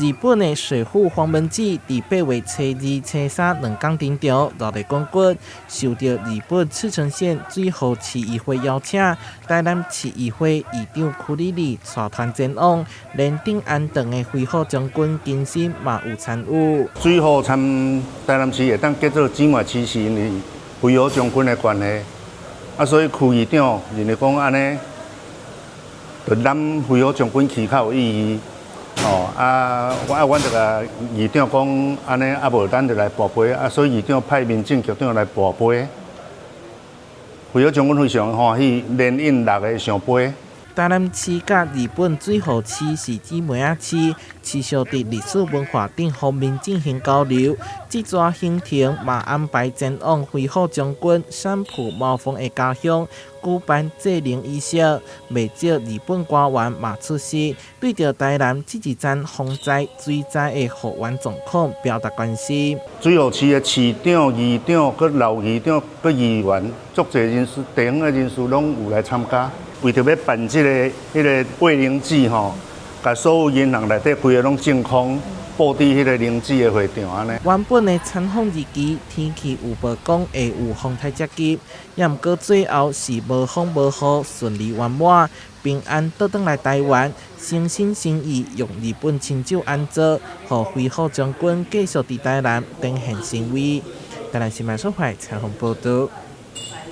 日本的水户黄文子伫8月初2、初32天登场热力冠军，受到日本茨城县水户市议会邀请，台南市议会议长区里里带团前往，连顶安顿的水户将军金星嘛有参与。水户参台南市会当结做境外市是因为水户将军的关系，所以区议长认为讲安尼，对咱水户将军旗较有意义。阮这个议长讲安尼，无咱就来跋杯，所以议长派民政局长来跋杯。水户将军非常欢喜，连引6个上杯。台南市甲日本水户市是姊妹仔市，持续伫历史文化等方面进行交流。这座行程嘛安排前往水户将军三浦茂峰的家乡，举办祭灵仪式，未少日本官员嘛出席，对着台南这一站风灾、水灾的复原状况表达关心。水户市的市长、议长、老议长、议员，足侪人士、地方的人士拢有来参加。为着要办这个慰灵祭吼，甲所有银行内底规个拢净空，布置迄个灵祭的会场安尼。原本的参访日期天气预报讲会有风台接击，也毋过最后是无风无雨，顺利圆满，平安倒转来台湾，诚心诚意用日本亲手安做，互水户将军继续伫台南展现声威。台南新闻所在采访报道。